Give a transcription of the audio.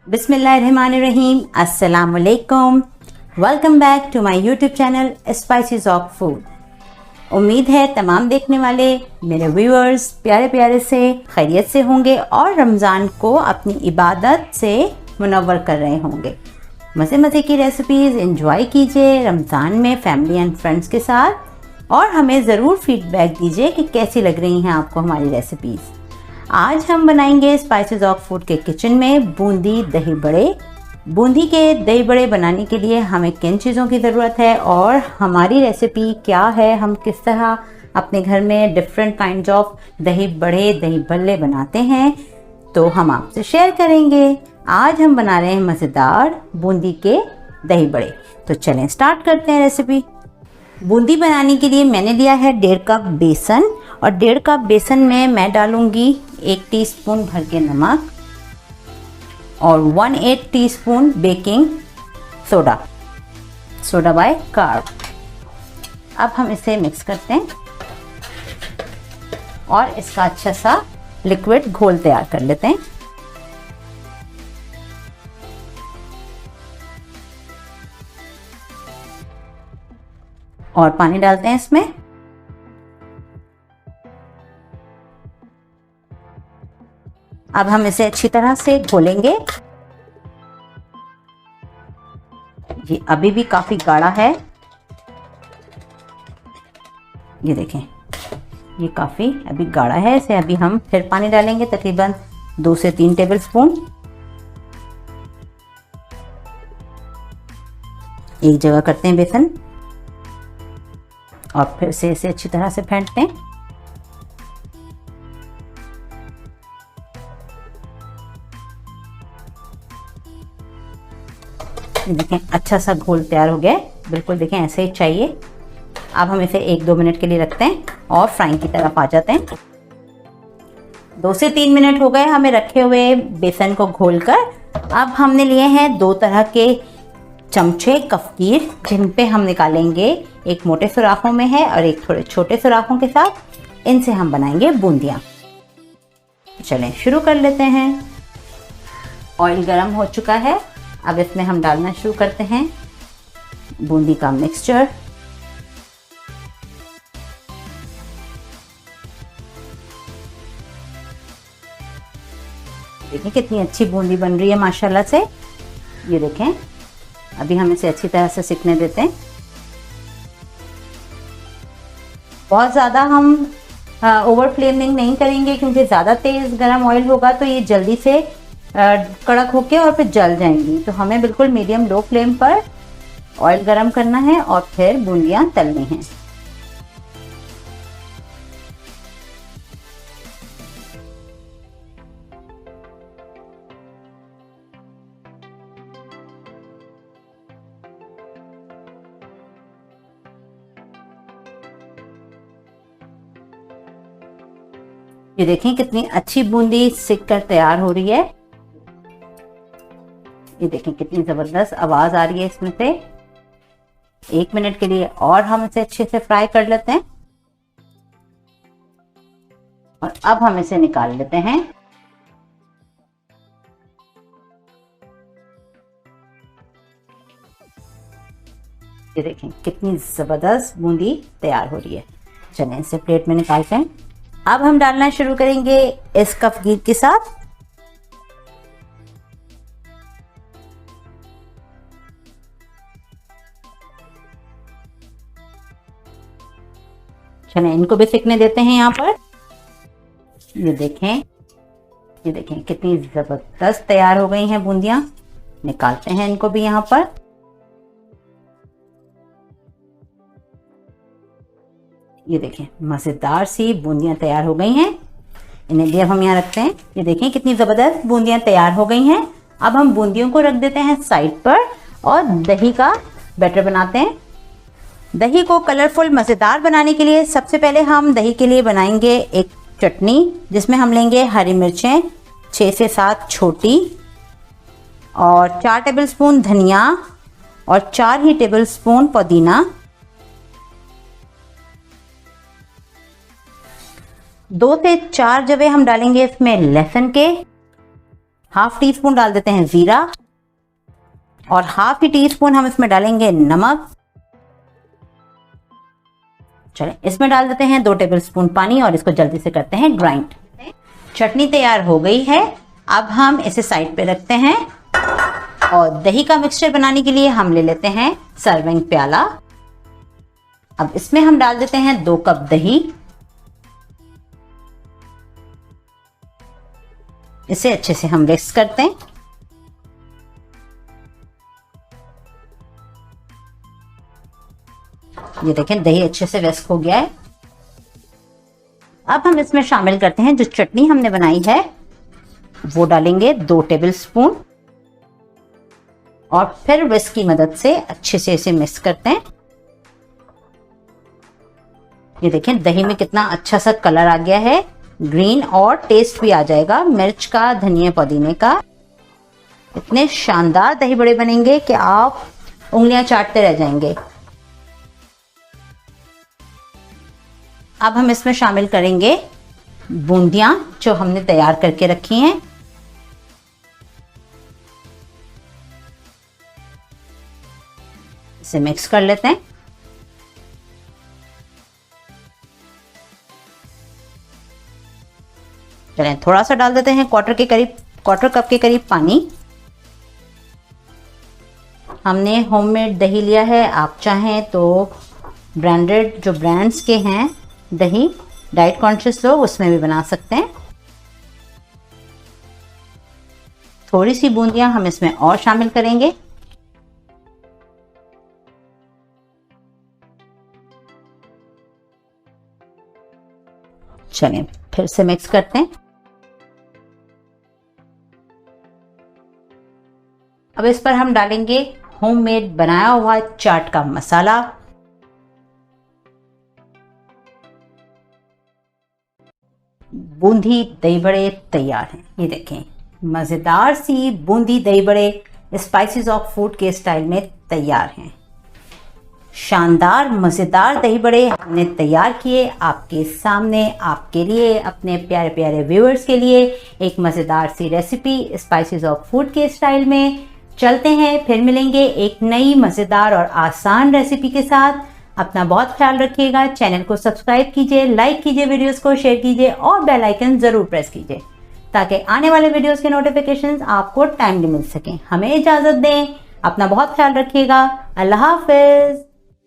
बिस्मिल्लाहिर्रहमानिर्रहीम। अस्सलाम वालेकुम। Welcome back to my YouTube channel spices of food. उम्मीद है तमाम देखने वाले मेरे व्यूअर्स प्यारे प्यारे से खैरियत से होंगे और रमज़ान को अपनी इबादत से मुनव्वर कर रहे होंगे। मज़े मज़े की रेसिपीज़ एंजॉय कीजिए रमज़ान में फैमिली एंड फ्रेंड्स के साथ और हमें ज़रूर फीडबैक दीजिए कि कैसी लग रही हैं आपको हमारी रेसिपीज़। आज हम बनाएंगे स्पाइसेस ऑफ फूड के किचन में बूंदी दही बड़े। बूंदी के दही बड़े बनाने के लिए हमें किन चीज़ों की ज़रूरत है और हमारी रेसिपी क्या है, हम किस तरह अपने घर में डिफरेंट काइंड्स ऑफ दही बड़े दही भल्ले बनाते हैं, तो हम आपसे शेयर करेंगे। आज हम बना रहे हैं मज़ेदार बूंदी के दही बड़े। तो चलें स्टार्ट करते हैं रेसिपी। बूंदी बनाने के लिए मैंने लिया है 1.5 कप बेसन और 1.5 कप बेसन में मैं डालूंगी 1 टीस्पून भर के नमक और 1/8 teaspoon baking soda bicarb. अब हम इसे मिक्स करते हैं और इसका अच्छा सा लिक्विड घोल तैयार कर लेते हैं। और पानी डालते हैं इसमें। अब हम इसे अच्छी तरह से घोलेंगे। ये अभी भी काफी गाढ़ा है, ये देखें ये काफी अभी गाढ़ा है। इसे अभी हम फिर पानी डालेंगे तकरीबन 2 से 3 टेबलस्पून। एक जगह करते हैं बेसन और फिर से इसे अच्छी तरह से फेंटते हैं। देखें अच्छा सा घोल तैयार हो गया है, बिल्कुल देखें ऐसे ही चाहिए। अब हम इसे 1-2 मिनट के लिए रखते हैं और फ्राइंग की तरफ आ जाते हैं। 2 से 3 मिनट हो गए हमें रखे हुए बेसन को घोलकर। अब हमने लिए हैं 2 तरह के चमचे कफगीर, जिन पे हम निकालेंगे, एक मोटे सुराखों में है और एक थोड़े छोटे सुराखों के साथ। इनसे हम बनाएंगे बूंदियाँ। चलें शुरू कर लेते हैं। ऑयल गरम हो चुका है, अब इसमें हम डालना शुरू करते हैं बूंदी का मिक्सचर। देखिए कितनी अच्छी बूंदी बन रही है माशाल्लाह से। ये देखें अभी हम इसे अच्छी तरह से सिकने देते हैं। बहुत ज़्यादा हम ओवर फ्लेमिंग नहीं करेंगे, क्योंकि ज़्यादा तेज़ गरम ऑयल होगा तो ये जल्दी से कड़क होके और फिर जल जाएंगी। तो हमें बिल्कुल मीडियम लो फ्लेम पर ऑयल गरम करना है और फिर बूंदियां तलनी हैं। ये देखें कितनी अच्छी बूंदी सिक कर तैयार हो रही है। ये देखें कितनी जबरदस्त आवाज आ रही है इसमें से। 1 मिनट के लिए और हम इसे अच्छे से फ्राई कर लेते हैं और अब हम इसे निकाल लेते हैं। ये देखें कितनी जबरदस्त बूंदी तैयार हो रही है। चलें इसे प्लेट में निकालते हैं। अब हम डालना शुरू करेंगे इस कफगीर के साथ। चलें इनको भी सिकने देते हैं यहाँ पर। ये देखें कितनी जबरदस्त तैयार हो गई हैं बूंदियां। निकालते हैं इनको भी यहाँ पर। ये देखें मज़ेदार सी बूंदियां तैयार हो गई हैं। इन्हें भी अब हम यहाँ रखते हैं। ये देखें कितनी ज़बरदस्त बूंदियां तैयार हो गई हैं। अब हम बूंदियों को रख देते हैं साइड पर और दही का बैटर बनाते हैं। दही को कलरफुल मज़ेदार बनाने के लिए सबसे पहले हम दही के लिए बनाएंगे एक चटनी, जिसमें हम लेंगे हरी मिर्चें 6 से 7 छोटी और 4 टेबलस्पून धनिया और 4 ही टेबलस्पून पुदीना, 2 से 4 जवे हम डालेंगे इसमें लहसुन के हाफ टी स्पून डाल देते हैं जीरा और हाफ ही टी स्पून हम इसमें डालेंगे नमक। चलें, इसमें डाल देते हैं 2 टेबलस्पून पानी और इसको जल्दी से करते हैं ग्राइंड। चटनी तैयार हो गई है। अब हम इसे साइड पे रखते हैं और दही का मिक्सचर बनाने के लिए हम ले लेते हैं सर्विंग प्याला। अब इसमें हम डाल देते हैं 2 कप दही। इसे अच्छे से हम मिक्स करते हैं। ये देखें दही अच्छे से विस्क हो गया है। अब हम इसमें शामिल करते हैं जो चटनी हमने बनाई है, वो डालेंगे 2 टेबलस्पून और फिर विस्क की मदद से अच्छे से इसे मिक्स करते हैं। ये देखें दही में कितना अच्छा सा कलर आ गया है, ग्रीन, और टेस्ट भी आ जाएगा मिर्च का, धनिया पुदीने का। इतने शानदार दही बड़े बनेंगे कि आप उंगलियां चाटते रह जाएंगे। अब हम इसमें शामिल करेंगे बूंदियां जो हमने तैयार करके रखी हैं। इसे मिक्स कर लेते हैं। चलें, थोड़ा सा डाल देते हैं क्वार्टर कप के करीब पानी। हमने होममेड दही लिया है, आप चाहें तो ब्रांडेड जो ब्रांड्स के हैं दही, डाइट कॉन्शियस लोग, उसमें भी बना सकते हैं। थोड़ी सी बूंदियां हम इसमें और शामिल करेंगे। चलें, फिर से मिक्स करते हैं। अब इस पर हम डालेंगे होममेड बनाया हुआ चाट का मसाला। बूंदी दही बड़े तैयार हैं। ये देखें मज़ेदार सी बूंदी दही बड़े स्पाइसेस ऑफ फूड के स्टाइल में तैयार हैं। शानदार मज़ेदार दही बड़े हमने तैयार किए आपके सामने, आपके लिए, अपने प्यारे प्यारे व्यूअर्स के लिए एक मज़ेदार सी रेसिपी स्पाइसेस ऑफ फूड के स्टाइल में। चलते हैं, फिर मिलेंगे एक नई मज़ेदार और आसान रेसिपी के साथ। अपना बहुत ख्याल रखिएगा। चैनल को सब्सक्राइब कीजिए, लाइक कीजिए, वीडियोस को शेयर कीजिए और बेल आइकन ज़रूर प्रेस कीजिए ताकि आने वाले वीडियोस के नोटिफिकेशंस आपको टाइमली मिल सकें। हमें इजाज़त दें, अपना बहुत ख्याल रखिएगा। अल्लाह हाफ़िज़।